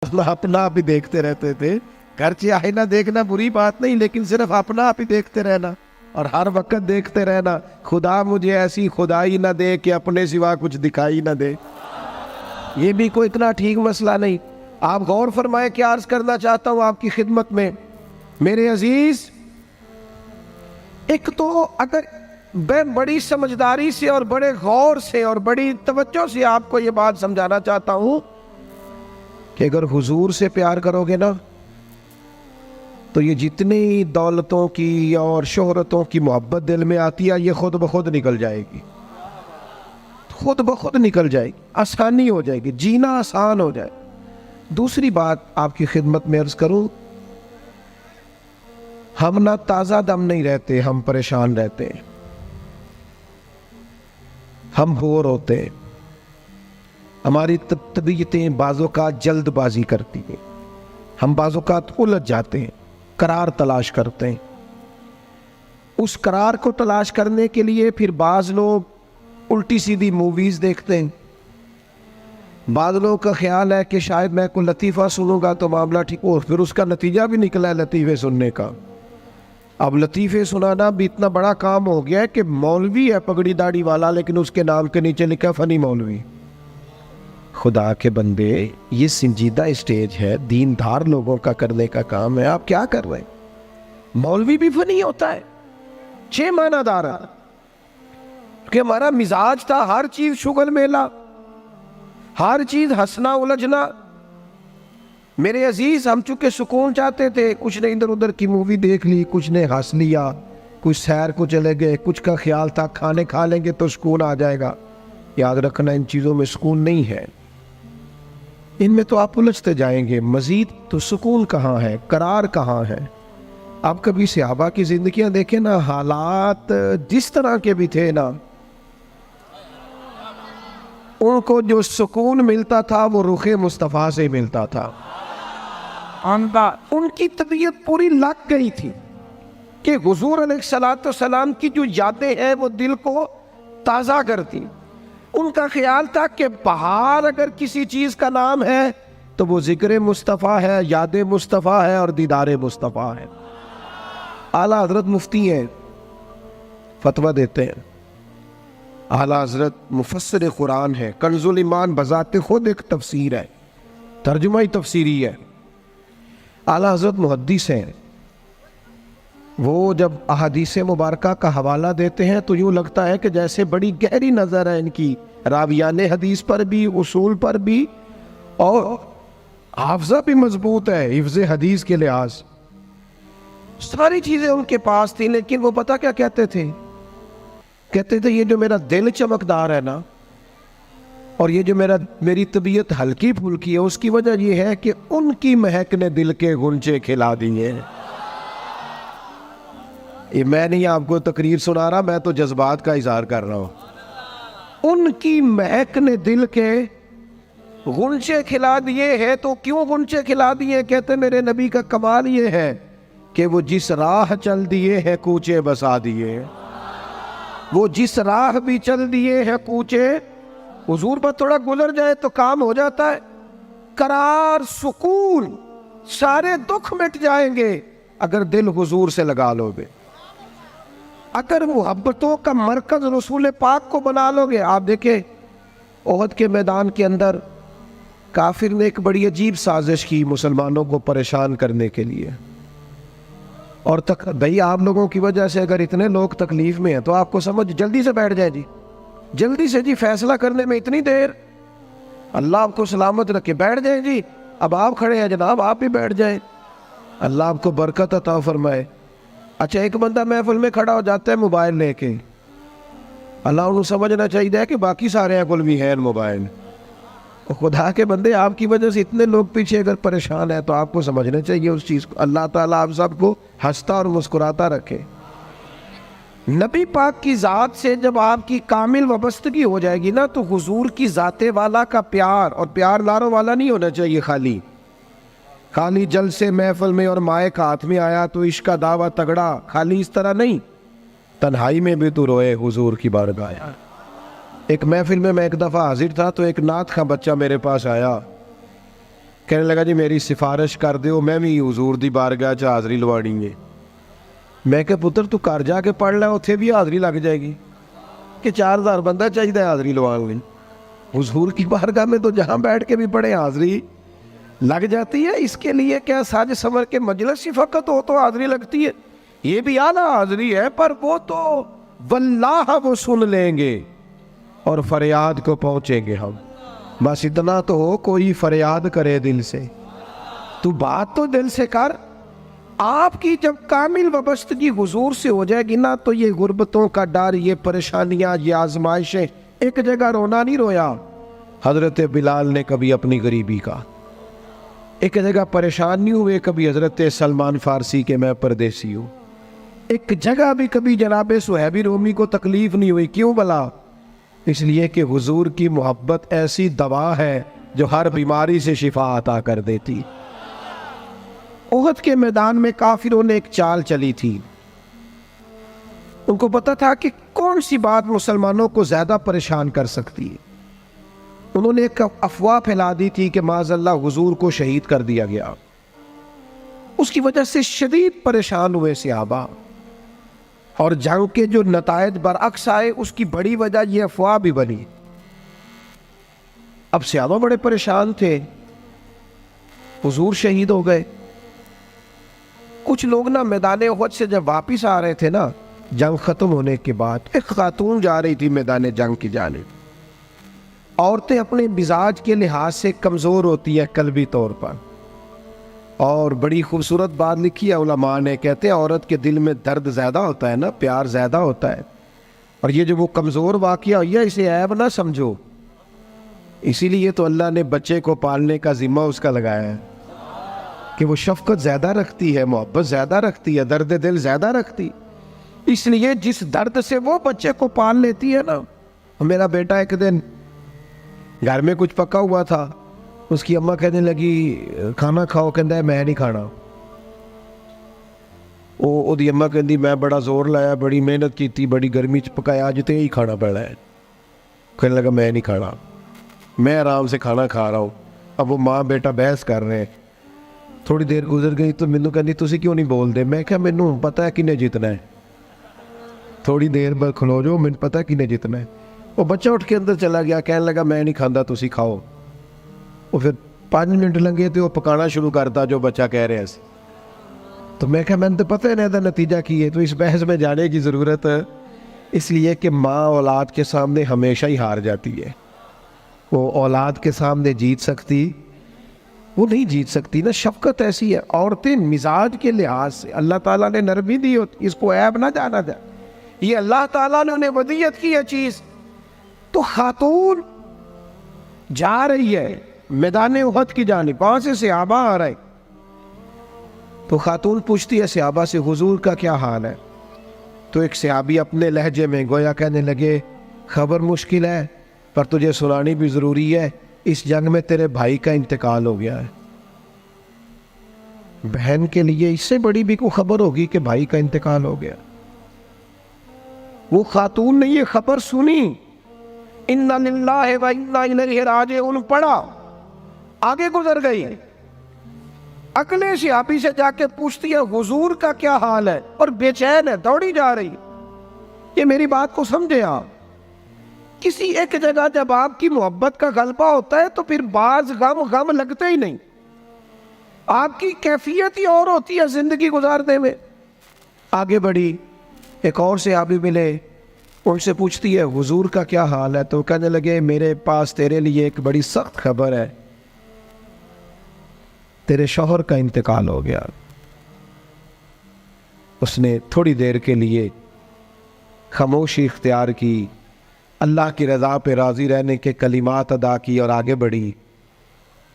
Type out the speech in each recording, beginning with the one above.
अपना आप ही देखते रहते थे। घर से आईना देखना बुरी बात नहीं, लेकिन सिर्फ अपना आप ही देखते रहना और हर वक्त देखते रहना, खुदा मुझे ऐसी खुदाई ना दे कि अपने सिवा कुछ दिखाई ना दे। ये भी कोई इतना ठीक मसला नहीं। आप गौर फरमाए, क्या अर्ज करना चाहता हूं आपकी खिदमत में मेरे अजीज। एक तो अगर मैं बड़ी समझदारी से और बड़े गौर से और बड़ी तवज्जो से आपको ये बात समझाना चाहता हूं कि अगर हुजूर से प्यार करोगे ना, तो ये जितनी दौलतों की और शोहरतों की मोहब्बत दिल में आती है, ये खुद ब खुद निकल जाएगी, खुद ब खुद निकल जाएगी, आसानी हो जाएगी, जीना आसान हो जाए। दूसरी बात आपकी खिदमत में अर्ज करूं, हम ना ताज़ा दम नहीं रहते, हम परेशान रहते हैं, हम बोर होते हैं, हमारी तबीयतें बाज़ोकात जल्दबाजी करती हैं, हम बाज़ोकात उलझ जाते हैं, करार तलाश करते हैं। उस करार को तलाश करने के लिए फिर बाज़ लोग उल्टी सीधी मूवीज़ देखते हैं। बाज़ लोगों का ख्याल है कि शायद मैं कोई लतीफ़ा सुनूंगा तो मामला ठीक हो, फिर उसका नतीजा भी निकला है लतीफ़े सुनने का। अब लतीफ़े सुनाना भी इतना बड़ा काम हो गया है कि मौलवी है पगड़ी दाढ़ी वाला, लेकिन उसके नाम के नीचे लिखा फ़नी मौलवी। खुदा के बंदे, ये संजीदा स्टेज है, दीनदार लोगों का करने का काम है, आप क्या कर रहे हैं? मौलवी भी फनी होता है, 6 मानादार है कि हमारा मिजाज था हर चीज शुगल मेला, हर चीज हंसना उलझना। मेरे अजीज, हम चूंकि सुकून चाहते थे, कुछ ने इधर उधर की मूवी देख ली, कुछ ने हंस लिया, कुछ सैर को चले गए, कुछ का ख्याल था खाने खा लेंगे तो सुकून आ जाएगा। याद रखना, इन चीजों में सुकून नहीं है, इनमें तो आप उलझते जाएंगे। मजीद तो सुकून कहाँ है, करार कहाँ है? आप कभी सहाबा की जिंदगियां देखें ना, हालात जिस तरह के भी थे ना, उनको जो सुकून मिलता था वो रुखे मुस्तफ़ा से मिलता था। उनकी तबीयत पूरी लग गई थी कि हुजूर अलैहिस्सलाम की जो यादें हैं वो दिल को ताज़ा करती। उनका ख्याल था कि बाहर अगर किसी चीज़ का नाम है तो वो जिक्र मुस्तफ़ा है, याद मुस्तफ़ा है और दीदार मुस्तफ़ा है। आला हजरत मुफ्ती हैं, फतवा देते हैं। आला हजरत मुफस्सिर कुरान है, कंजुल ईमान बजाते खुद एक तफसीर है, तर्जुमा ही तफसीरी है। आला हजरत मुहद्दिस हैं, वो जब अहादीस मुबारका का हवाला देते हैं तो यूँ लगता है कि जैसे बड़ी गहरी नज़र है इनकी, रावियाने हदीस पर भी, उसूल पर भी, और हाफजा भी मजबूत है हिफ्ज़े हदीस के लिहाज। सारी चीज़ें उनके पास थी, लेकिन वो पता क्या कहते थे? कहते थे ये जो मेरा दिल चमकदार है ना, और ये जो मेरी तबीयत हल्की फुल्की है, उसकी वजह ये है कि उनकी महक ने दिल के गुंचे खिला दिए। ये मैं नहीं आपको तकरीर सुना रहा, मैं तो जज्बात का इजहार कर रहा हूं। उनकी महक ने दिल के गुंचे खिला दिए हैं। तो क्यों गुंचे खिला दिए? कहते मेरे नबी का कमाल ये है कि वो जिस राह चल दिए हैं कूचे बसा दिए। वो जिस राह भी चल दिए हैं कूचे, हुजूर पर थोड़ा गुजर जाए तो काम हो जाता है। करार, सुकून, सारे दुख मिट जाएंगे अगर दिल हुजूर से लगा लोगे। अगर मुहब्बतों का मरकज रसूल पाक को बना लोगे। आप देखें ओहद के मैदान के अंदर काफिर ने एक बड़ी अजीब साजिश की मुसलमानों को परेशान करने के लिए। और तक भाई, आप लोगों की वजह से अगर इतने लोग तकलीफ में हैं तो आपको समझ जल्दी से बैठ जाए जी, जल्दी से जी, फैसला करने में इतनी देर, अल्लाह आपको सलामत रखे, बैठ जाए जी। अब आप खड़े हैं जनाब, आप भी बैठ जाए, अल्लाह आपको बरकत अता फरमाए। अच्छा, एक बंदा महफिल में खड़ा हो जाता है मोबाइल लेके, अल्लाह उन्हें समझना चाहिए कि बाकी सारे कुल भी है मोबाइल। और खुदा के बंदे, आपकी वजह से इतने लोग पीछे अगर परेशान है तो आपको समझना चाहिए उस चीज़ को। अल्लाह ताला आप सबको हंसता और मुस्कुराता रखे। नबी पाक की ज़ात से जब आपकी कामिल वाबस्तगी हो जाएगी ना, तो हुजूर की ज़ाते वाला का प्यार, और प्यार लारों वाला नहीं होना चाहिए, खाली जल से महफिल में और माए का हाथ में आया तो इश्क का दावा तगड़ा, खाली इस तरह नहीं। तन्हाई में भी तू रोए हुजूर की बारगाह। एक महफिल में मैं एक दफ़ा हाजिर था तो एक नात का बच्चा मेरे पास आया कहने लगा जी मेरी सिफारिश कर दो, मैं भी हजूर दी बारगाह च हाज़री लवानी है। मैं क्या पुत्र तू घर जाके पढ़ लै, उत्थे भी हाज़री लग जाएगी कि 4000 बंदा चाहिए हाज़री लवाने लई। हुजूर की बारगाह में तो जहाँ बैठ के भी पढ़े हाज़री लग जाती है। इसके लिए क्या साज संवर के मजलिस ही फ़कत हो तो हाज़री लगती है? ये भी आला हाज़री है, पर वो तो वल्लाह वो सुन लेंगे और फरियाद को पहुँचेंगे हम। बस इतना तो हो, कोई फरियाद करे दिल से, तू बात तो दिल से कर। आपकी जब कामिल वाबस्तगी हुजूर से हो जाएगी ना, तो ये गुर्बतों का डर, ये परेशानियां, ये आजमाइशें, एक जगह रोना नहीं रोया हजरत बिलाल ने कभी अपनी गरीबी का, एक जगह परेशान नहीं हुए कभी हजरत सलमान फारसी के मैं परदेसी हूँ, एक जगह भी कभी जनाब सुहैबी रोमी को तकलीफ नहीं हुई। क्यों भला? इसलिए कि हुजूर की मोहब्बत ऐसी दवा है जो हर बीमारी से शिफा अता कर देती। ओहद के मैदान में काफिरों ने एक चाल चली थी। उनको पता था कि कौन सी बात मुसलमानों को ज्यादा परेशान कर सकती है। उन्होंने एक अफवाह फैला दी थी कि माज़अल्लाह हुजूर को शहीद कर दिया गया। उसकी वजह से शदीद परेशान हुए सहाबा, और जंग के जो नतायज बरअक्स आए उसकी बड़ी वजह यह अफवाह भी बनी। अब सहाबा बड़े परेशान थे, हुजूर शहीद हो गए। कुछ लोग ना मैदान उहद से जब वापिस आ रहे थे ना, जंग खत्म होने के बाद, एक खातून जा रही थी मैदान जंग की जानिब। औरतें अपने मिजाज के लिहाज से कमज़ोर होती है कल्बी तौर पर, और बड़ी खूबसूरत बात लिखी है उलमा ने, कहते हैं औरत के दिल में दर्द ज़्यादा होता है ना, प्यार ज़्यादा होता है, और ये जो वो कमज़ोर वाक़या हुई है इसे ऐब ना समझो। इसीलिए तो अल्लाह ने बच्चे को पालने का ज़िम्मा उसका लगाया है कि वो शफ़क़त ज़्यादा रखती है, मोहब्बत ज़्यादा रखती है, दर्द दिल ज़्यादा रखती। इसलिए जिस दर्द से वो बच्चे को पाल लेती है ना। मेरा बेटा एक दिन घर में कुछ पका हुआ था, उसकी अम्मा कहने लगी खाना खाओ, कहता है मैं नहीं खाना। ओदी अम्मा कहती मैं बड़ा जोर लाया, बड़ी मेहनत की, बड़ी गर्मी च पकाया, अज तो यही खाना पड़ा है। कहने लगा मैं नहीं खाना, मैं आराम से खाना खा रहा हूँ। अब वो माँ बेटा बहस कर रहे हैं। थोड़ी देर गुजर गई तो मैनू कहती तुसी क्यों नहीं बोलते? मैं क्या मैनू पता है किन्ने जितना है, थोड़ी देर बाद खलो जाओ, मैनू पता है किन्ने जितना है। वो बच्चा उठ के अंदर चला गया, कहने लगा मैं नहीं खाता, तुसी खाओ। वो फिर 5 मिनट लगे तो वो पकाना शुरू करता जो बच्चा कह रहे थे। तो मैं क्या मैंने तो पता है ना इसका नतीजा की है, तो इस बहस में जाने की ज़रूरत है। इसलिए कि माँ औलाद के सामने हमेशा ही हार जाती है। वो औलाद के सामने जीत सकती, वो नहीं जीत सकती ना। शफकत ऐसी है। औरतें मिजाज के लिहाज से अल्लाह ताला ने नरमी दी होती, इसको ऐब ना जाना जाए, ये अल्लाह ताला ने उन्हें वदियत की है चीज़। तो खातून जा रही है मैदान उहद की जानिब, वहां से सहाबा आ रहे। तो खातून पूछती है सहाबा से हुजूर का क्या हाल है? तो एक सहाबी अपने लहजे में गोया कहने लगे खबर मुश्किल है, पर तुझे सुनानी भी ज़रूरी है। इस जंग में तेरे भाई का इंतकाल हो गया है। बहन के लिए इससे बड़ी भी कोई खबर होगी कि भाई का इंतकाल हो गया? वो खातून ने ये खबर सुनी, इन्ना लिल्लाहि व इन्ना इलैहि राजिऊन पढ़ा, आगे गुजर गई। अगले सहाबी से जाके पूछती है हुजूर का क्या हाल है, और बेचैन है, दौड़ी जा रही। ये मेरी बात को समझे आप। किसी एक जगह जब आपकी मोहब्बत का गलबा होता है तो फिर बाज गम लगते ही नहीं। आपकी कैफियत ही और होती है जिंदगी गुजारने में। आगे बढ़ी, एक और से आबी मिले, उनसे पूछती है हुजूर का क्या हाल है? तो कहने लगे मेरे पास तेरे लिए एक बड़ी सख्त खबर है, तेरे शौहर का इंतकाल हो गया। उसने थोड़ी देर के लिए खामोशी इख्तियार की, अल्लाह की रज़ा पे राज़ी रहने के कलिमात अदा की और आगे बढ़ी।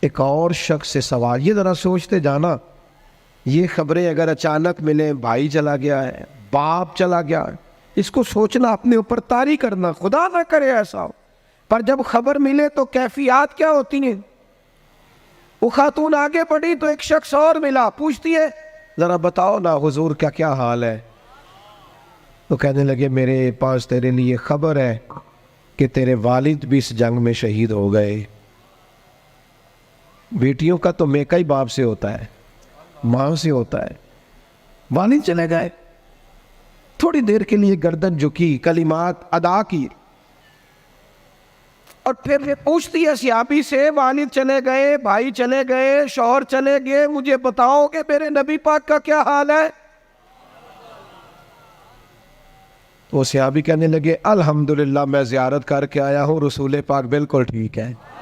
एक और शख्स से सवाल, ये ज़रा सोचते जाना, ये खबरें अगर अचानक मिले, भाई चला गया है, बाप चला गया है, इसको सोचना, अपने ऊपर तारी करना, खुदा ना करे ऐसा हो। पर जब खबर मिले तो कैफियत क्या होती है। वो खातून आगे बढ़ी तो एक शख्स और मिला, पूछती है ज़रा बताओ ना हुजूर का क्या हाल है? तो कहने लगे मेरे पास तेरे लिए खबर है कि तेरे वालिद भी इस जंग में शहीद हो गए। बेटियों का तो मेका ही बाप से होता है, माँ से होता है। वालिद चले गए, थोड़ी देर के लिए गर्दन झुकी, कलिमात अदा की, और फिर पूछती है सहाबी से, वालिद चले गए, भाई चले गए, शौहर चले गए, मुझे बताओ कि मेरे नबी पाक का क्या हाल है। तो सहाबी कहने लगे, अल्हम्दुलिल्लाह मैं ज़ियारत करके आया हूँ, रसूल पाक बिल्कुल ठीक है।